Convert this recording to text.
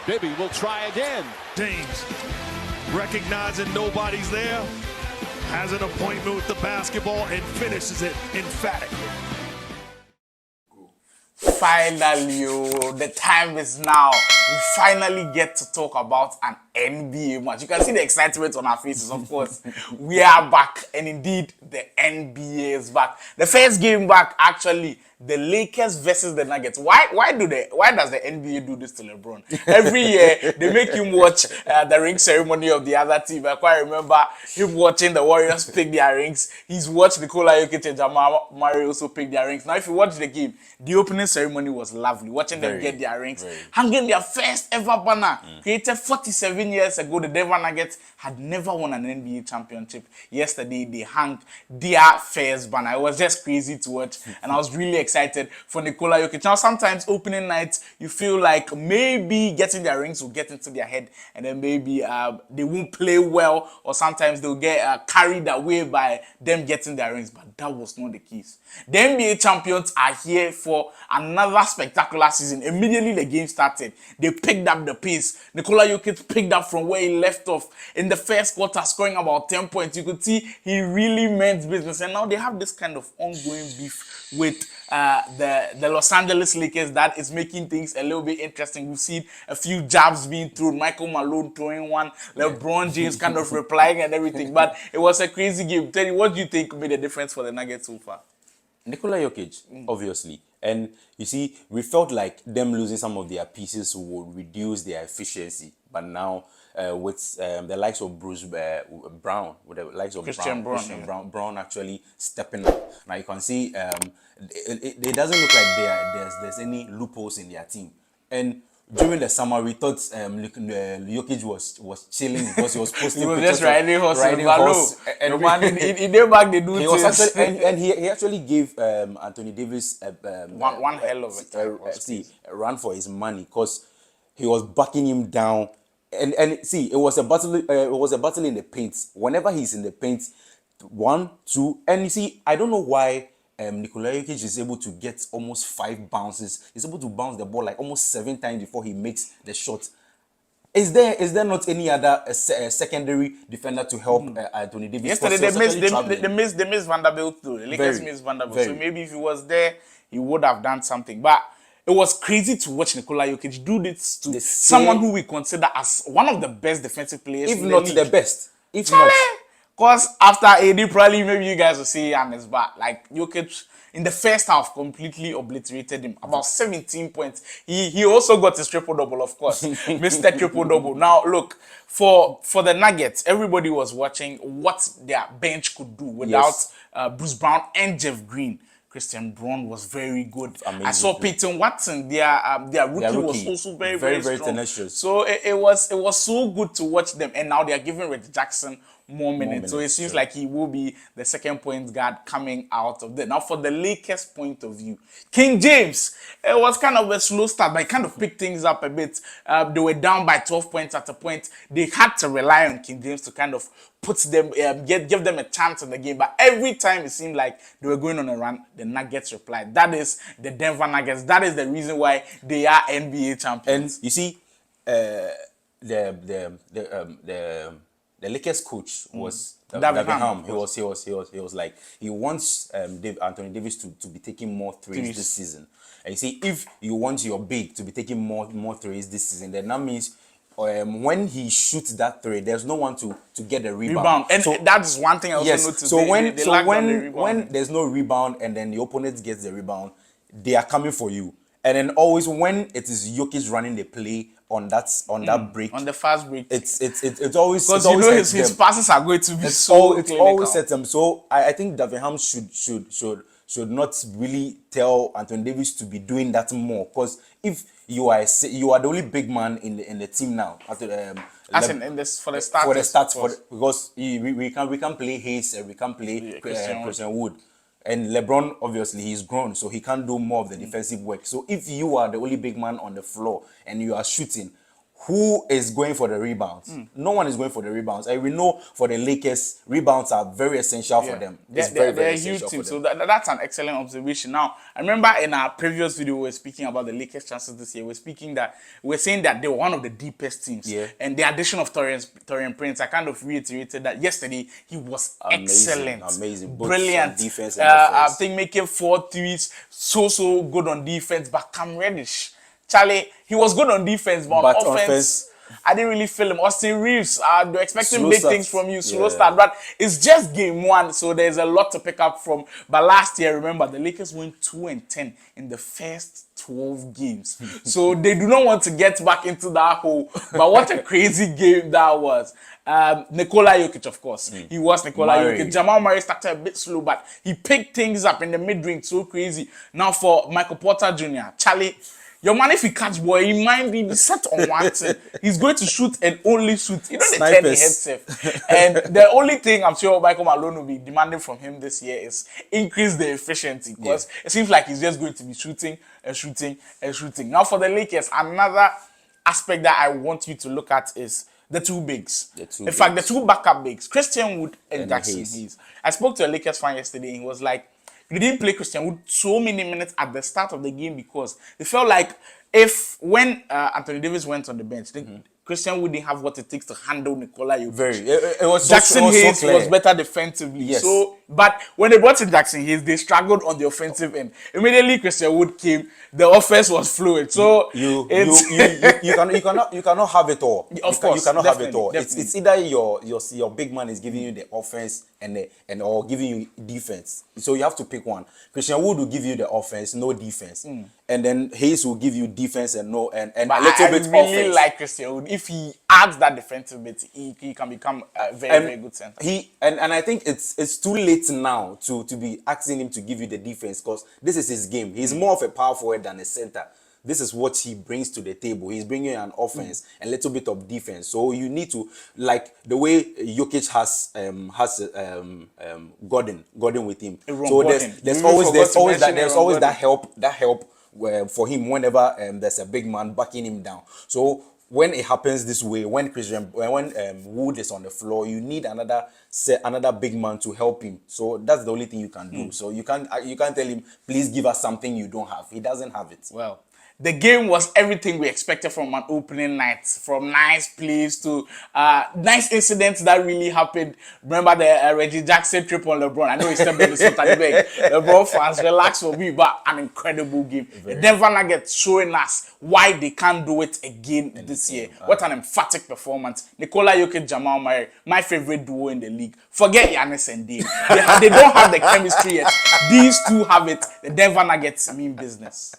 Bibby will try again. James, recognizing nobody's there, has an appointment with the basketball and finishes it emphatically. Finally, the time is now. We finally get to talk about an NBA match. You can see the excitement on our faces, of course. We are back, and indeed, the NBA is back. The first game back, actually, the Lakers versus the Nuggets. Why does the NBA do this to LeBron? Every year, they make him watch the ring ceremony of the other team. I quite remember him watching the Warriors pick their rings. He's watched Nikola Jokic and Jamal Murray also pick their rings. Now, if you watch the game, the opening ceremony was lovely. Watching them get their rings, hanging their first ever banner, created 47 years ago. The Denver Nuggets had never won an NBA championship. Yesterday, they hung their first banner. It was just crazy to watch, and I was really excited for Nikola Jokic. Now, sometimes opening nights, you feel like maybe getting their rings will get into their head, and then maybe they won't play well, or sometimes they'll get carried away by them getting their rings. But that was not the case. The NBA champions are here for another spectacular season. Immediately the game started, they picked up the pace. Nikola Jokic picked up from where he left off in the first quarter, scoring about 10 points. You could see he really meant business. And now they have this kind of ongoing beef with the Los Angeles Lakers that is making things a little bit interesting. We've seen a few jabs being thrown, Michael Malone throwing one, LeBron James kind of replying and everything. But it was a crazy game. Tell you, what do you think made a difference for the Nuggets so far? Nikola Jokic, obviously. And you see, we felt like them losing some of their pieces would reduce their efficiency. But now, with the likes of Bruce Brown, with the likes of Christian Brown actually stepping up. Now you can see it doesn't look like there's any loopholes in their team. And during the summer, we thought Jokic was chilling because he was posting he was pictures just riding horse. And man, in their back they do he things. was actually, and he actually gave Anthony Davis one hell of a run for his money because he was backing him down. And see, it was a battle. It was a battle in the paint. Whenever he's in the paint, 1, 2, and you see, I don't know why Nikola Jokic is able to get almost 5 bounces. He's able to bounce the ball like almost 7 times before he makes the shot. Is there not any other secondary defender to help Anthony Davis? Yesterday they missed Vanderbilt too. The Lakers missed Vanderbilt. So maybe if he was there, he would have done something. But it was crazy to watch Nikola Jokic do this to someone who we consider as one of the best defensive players if in not the league. the best. If not. Because after AD, probably maybe you guys will see on his back. Like Jokic in the first half completely obliterated him. About 17 points. He also got his triple-double, of course. Mr. Triple-double. Now, look, for the Nuggets, everybody was watching what their bench could do without Bruce Brown and Jeff Green. Christian Braun was very good. Amazing. I saw Peyton Watson, their rookie was also very strong. Tenacious. So it was so good to watch them. And now they are giving Reggie Jackson more minutes. So it seems like he will be the second point guard coming out of there. Now for the Lakers' point of view, King James, it was kind of a slow start, but he kind of picked things up a bit. They were down by 12 points at a point. They had to rely on King James to kind of put them, give them a chance in the game. But every time it seemed like they were going on a run, the Nuggets replied. That is the Denver Nuggets. That is the reason why they are NBA champions. And you see, the Lakers coach was David Ham. He was like, he wants Anthony Davis to be taking more threes this season. And you see, if you want your big to be taking more threes this season, then that means when he shoots that three, there's no one to get the rebound. And so, that is one thing I also noticed. So when there's no rebound and then the opponent gets the rebound, they are coming for you. And then always when it is Jokic running the play on that break, on the fast break, it's always because you know his passes are going to be it's always set them. So I think Davenham should not really tell Anthony Davis to be doing that more, because if you are the only big man in the team now after for the start because we can play Hayes and we can play Christian Wood. And LeBron, obviously, he's grown, so he can't do more of the defensive work. So if you are the only big man on the floor and you are shooting, who is going for the rebounds? No one is going for the rebounds. And we know for the Lakers, rebounds are very essential for them. It's very they're a essential huge team. for them. So that's an excellent observation. Now, I remember in our previous video, we were speaking about the Lakers' chances this year. We're saying that they were one of the deepest teams. Yeah. And the addition of Torian Prince, I kind of reiterated that yesterday. He was excellent. Amazing. Both Brilliant. on defense and I offense. think making 4 threes, so good on defense. But Cam Reddish, Charlie, he was good on defense, but on offense, I didn't really feel him. Austin Reeves, they're expecting Slow big start. things from you, slow Yeah. start, but it's just game 1, so there's a lot to pick up from. But last year, remember, the Lakers went 2-10 in the first 12 games, so they do not want to get back into that hole. But what a crazy game that was. Nikola Jokic, of course, he was Nikola Murray. Jokic. Jamal Murray started a bit slow, but he picked things up in the mid-range, so crazy. Now for Michael Porter Jr., Charlie, your man, if he catch boy, he might be set on one thing. He's going to shoot and only shoot. You know, they turn the head safe. And the only thing I'm sure Michael Malone will be demanding from him this year is increase the efficiency, because it seems like he's just going to be shooting and shooting and shooting. Now for the Lakers, another aspect that I want you to look at is the 2 bigs. In fact, the 2 backup bigs, Christian Wood and Jackson Hayes. I spoke to a Lakers fan yesterday, and he was like, he didn't play Christian Wood so many minutes at the start of the game because they felt like when Anthony Davis went on the bench, Christian Wood didn't have what it takes to handle Nikola Jokic. It was Jackson Hayes so clear. was better defensively. Yes. So, but when they brought in Jackson Hayes, they struggled on the offensive end. Immediately, Christian Wood came, the offense was fluid. So you cannot have it all. Of course, you cannot have it all. definitely. It's either your big man is giving you the offense and or giving you defense. So you have to pick one. Christian Wood will give you the offense, no defense, and then Hayes will give you defense and no and a But little I bit really offense. like Christian Wood. If he adds that defensive bit, he can become a very good center. And I think it's too late now to be asking him to give you the defense, because this is his game. He's more of a power forward than a center. This is what he brings to the table. He's bringing an offense, a little bit of defense. So you need to, like the way Jokic has Gordon with him. So there's always that help for him whenever there's a big man backing him down. So when it happens this way, when Wood is on the floor, you need another big man to help him. So that's the only thing you can do. So you can't tell him, please give us something you don't have. He doesn't have it. Well, the game was everything we expected from an opening night, from nice plays to nice incidents that really happened. Remember the Reggie Jackson trip on LeBron? I know he stepped on the foot at the back. LeBron fans, relax for me, but an incredible game. The Denver Nuggets showing us why they can't do it again this year. What an emphatic performance. Nikola Jokic, Jamal Murray, my favorite duo in the league. Forget Giannis and Dame. They don't have the chemistry yet. These two have it. The Denver Nuggets mean business.